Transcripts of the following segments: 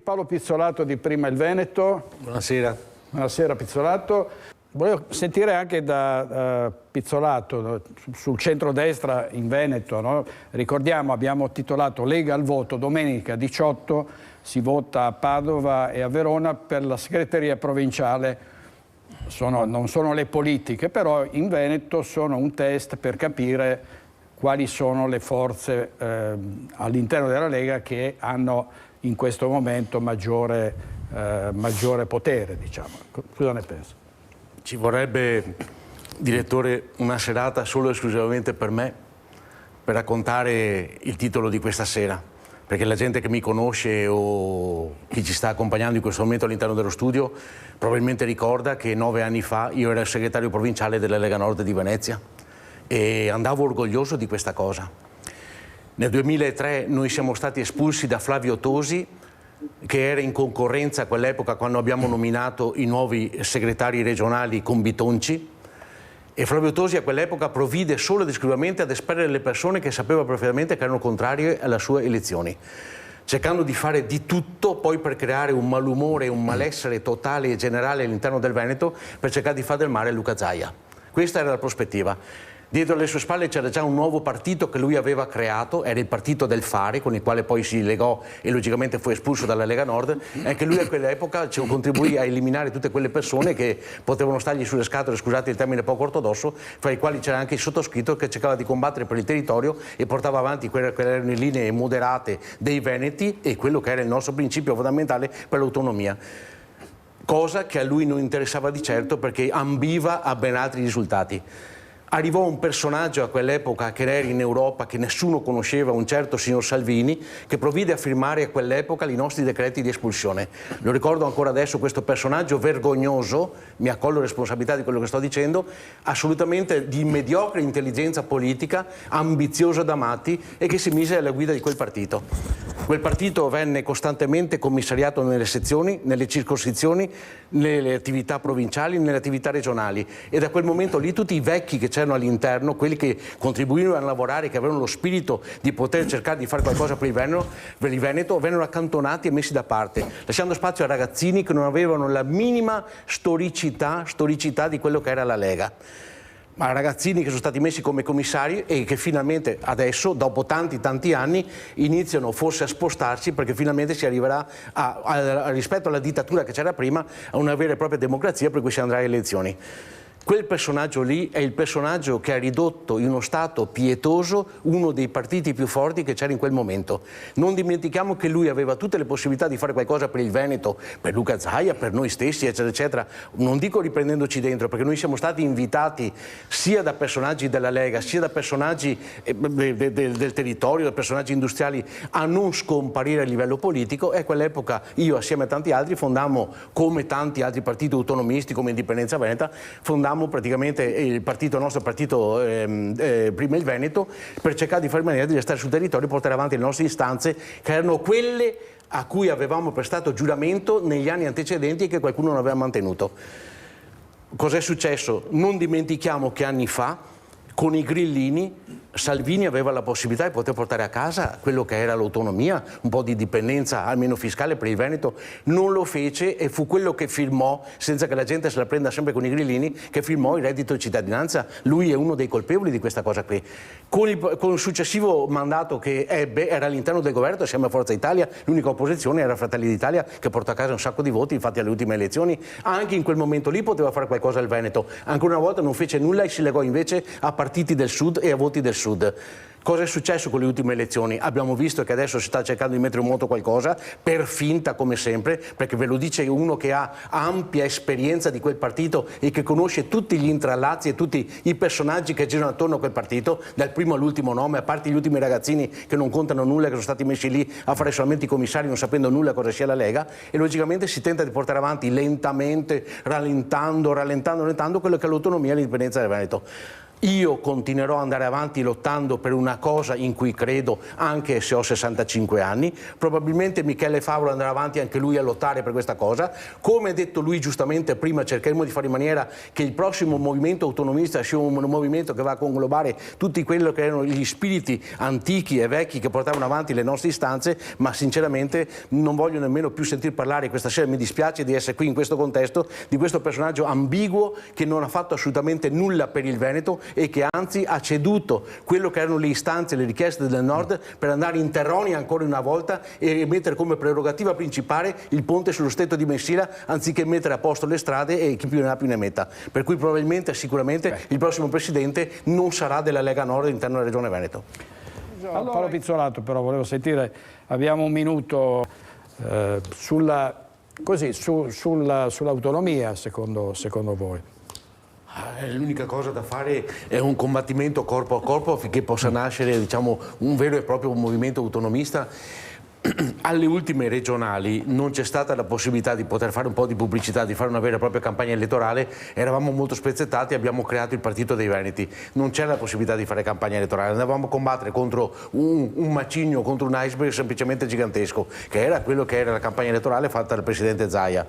Paolo Pizzolato di Prima il Veneto. Buonasera. Buonasera Pizzolato. Volevo sentire anche da Pizzolato sul centrodestra in Veneto. No? Ricordiamo, abbiamo titolato Lega al voto, domenica 18 si vota a Padova e a Verona per la segreteria provinciale. Non sono le politiche, però in Veneto sono un test per capire quali sono le forze all'interno della Lega che hanno in questo momento maggiore potere, diciamo. Cosa ne pensa? Ci vorrebbe, direttore, una serata solo e esclusivamente per me per raccontare il titolo di questa sera, perché la gente che mi conosce o chi ci sta accompagnando in questo momento all'interno dello studio probabilmente ricorda che 9 anni fa io ero il segretario provinciale della Lega Nord di Venezia e andavo orgoglioso di questa cosa. Nel 2003 noi siamo stati espulsi da Flavio Tosi, che era in concorrenza a quell'epoca quando abbiamo nominato i nuovi segretari regionali con Bitonci, e Flavio Tosi a quell'epoca provvide solo ed esclusivamente ad espellere le persone che sapeva perfettamente che erano contrarie alle sue elezioni, cercando di fare di tutto poi per creare un malumore e un malessere totale e generale all'interno del Veneto per cercare di far del male a Luca Zaia. Questa era la prospettiva. Dietro alle sue spalle c'era già un nuovo partito che lui aveva creato, era il partito del Fare, con il quale poi si legò e logicamente fu espulso dalla Lega Nord, e anche lui a quell'epoca contribuì a eliminare tutte quelle persone che potevano stargli sulle scatole, scusate il termine poco ortodosso, fra i quali c'era anche il sottoscritto che cercava di combattere per il territorio e portava avanti quelle che erano le linee moderate dei Veneti e quello che era il nostro principio fondamentale per l'autonomia. Cosa che a lui non interessava di certo perché ambiva a ben altri risultati. Arrivò un personaggio a quell'epoca che era in Europa, che nessuno conosceva, un certo signor Salvini, che provvide a firmare a quell'epoca i nostri decreti di espulsione. Lo ricordo ancora adesso, questo personaggio vergognoso, mi accolgo responsabilità di quello che sto dicendo, assolutamente di mediocre intelligenza politica, ambizioso da matti e che si mise alla guida di quel partito. Quel partito venne costantemente commissariato nelle sezioni, nelle circoscrizioni, nelle attività provinciali, nelle attività regionali, e da quel momento lì tutti i vecchi che c'erano all'interno, quelli che contribuivano a lavorare, che avevano lo spirito di poter cercare di fare qualcosa per il Veneto, vennero accantonati e messi da parte, lasciando spazio a ragazzini che non avevano la minima storicità di quello che era la Lega. Ma ragazzini che sono stati messi come commissari e che finalmente adesso, dopo tanti anni, iniziano forse a spostarsi perché finalmente si arriverà rispetto alla dittatura che c'era prima a una vera e propria democrazia per cui si andrà alle elezioni. Quel personaggio lì è il personaggio che ha ridotto in uno stato pietoso uno dei partiti più forti che c'era in quel momento. Non dimentichiamo che lui aveva tutte le possibilità di fare qualcosa per il Veneto, per Luca Zaia, per noi stessi, eccetera, eccetera. Non dico riprendendoci dentro, perché noi siamo stati invitati sia da personaggi della Lega, sia da personaggi del territorio, da personaggi industriali, a non scomparire a livello politico, e a quell'epoca io assieme a tanti altri fondammo, come tanti altri partiti autonomisti come Indipendenza Veneta, fondammo praticamente il nostro partito Prima il Veneto, per cercare di fare in maniera di restare sul territorio e portare avanti le nostre istanze, che erano quelle a cui avevamo prestato giuramento negli anni antecedenti e che qualcuno non aveva mantenuto. Cos'è successo? Non dimentichiamo che anni fa, con i grillini, Salvini aveva la possibilità di poter portare a casa quello che era l'autonomia, un po' di dipendenza almeno fiscale per il Veneto. Non lo fece e fu quello che firmò, senza che la gente se la prenda sempre con i grillini, che firmò il reddito di cittadinanza. Lui è uno dei colpevoli di questa cosa qui. Con il successivo mandato che ebbe, era all'interno del governo assieme a Forza Italia, l'unica opposizione era Fratelli d'Italia, che portò a casa un sacco di voti, infatti alle ultime elezioni. Anche in quel momento lì poteva fare qualcosa al Veneto. Ancora una volta non fece nulla e si legò invece a partiti del Sud e a voti del Sud. Cosa è successo con le ultime elezioni? Abbiamo visto che adesso si sta cercando di mettere in moto qualcosa, per finta come sempre, perché ve lo dice uno che ha ampia esperienza di quel partito e che conosce tutti gli intrallazzi e tutti i personaggi che girano attorno a quel partito, dal primo all'ultimo nome, a parte gli ultimi ragazzini che non contano nulla, che sono stati messi lì a fare solamente i commissari non sapendo nulla cosa sia la Lega, e logicamente si tenta di portare avanti lentamente, rallentando quello che è l'autonomia e l'indipendenza del Veneto. Io continuerò ad andare avanti lottando per una cosa in cui credo, anche se ho 65 anni. Probabilmente Michele Favaro andrà avanti anche lui a lottare per questa cosa. Come ha detto lui giustamente prima, cercheremo di fare in maniera che il prossimo movimento autonomista sia un movimento che va a conglobare tutti quelli che erano gli spiriti antichi e vecchi che portavano avanti le nostre istanze, ma sinceramente non voglio nemmeno più sentir parlare questa sera, mi dispiace di essere qui in questo contesto, di questo personaggio ambiguo che non ha fatto assolutamente nulla per il Veneto e che anzi ha ceduto quello che erano le istanze, le richieste del Nord per andare in terroni ancora una volta e mettere come prerogativa principale il ponte sullo stretto di Messina anziché mettere a posto le strade e chi più ne ha più ne metta. Per cui probabilmente, sicuramente, il prossimo presidente non sarà della Lega Nord all'interno della Regione Veneto. Allora, Paolo Pizzolato, però volevo sentire, abbiamo un minuto sull'autonomia secondo voi. L'unica cosa da fare è un combattimento corpo a corpo affinché possa nascere, diciamo, un vero e proprio movimento autonomista. Alle ultime regionali non c'è stata la possibilità di poter fare un po' di pubblicità, di fare una vera e propria campagna elettorale, eravamo molto spezzettati, abbiamo creato il Partito dei Veneti, non c'era la possibilità di fare campagna elettorale, andavamo a combattere contro un macigno, contro un iceberg semplicemente gigantesco, che era quello che era la campagna elettorale fatta dal presidente Zaia.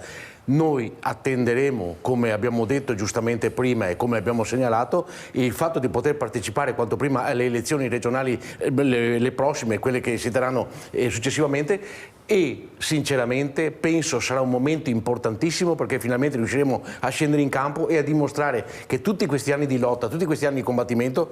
Noi attenderemo, come abbiamo detto giustamente prima e come abbiamo segnalato, il fatto di poter partecipare quanto prima alle elezioni regionali, le prossime, quelle che si terranno successivamente, e sinceramente penso sarà un momento importantissimo perché finalmente riusciremo a scendere in campo e a dimostrare che tutti questi anni di lotta, tutti questi anni di combattimento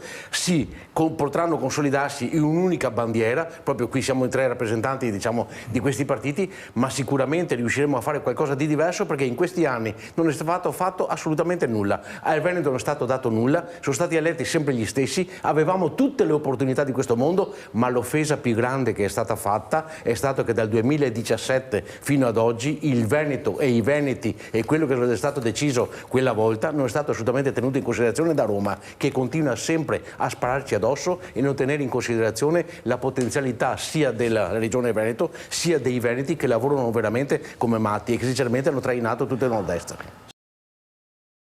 potranno consolidarsi in un'unica bandiera. Proprio qui siamo i tre rappresentanti, diciamo, di questi partiti, ma sicuramente riusciremo a fare qualcosa di diverso perché in questi anni non è stato fatto assolutamente nulla. Al Veneto non è stato dato nulla, sono stati eletti sempre gli stessi, avevamo tutte le opportunità di questo mondo, ma l'offesa più grande che è stata fatta è stato che dal 2017 fino ad oggi il Veneto e i Veneti e quello che è stato deciso quella volta non è stato assolutamente tenuto in considerazione da Roma, che continua sempre a spararci addosso e non tenere in considerazione la potenzialità sia della regione Veneto sia dei Veneti che lavorano veramente come matti e che sinceramente hanno trainato tutto il nord-est.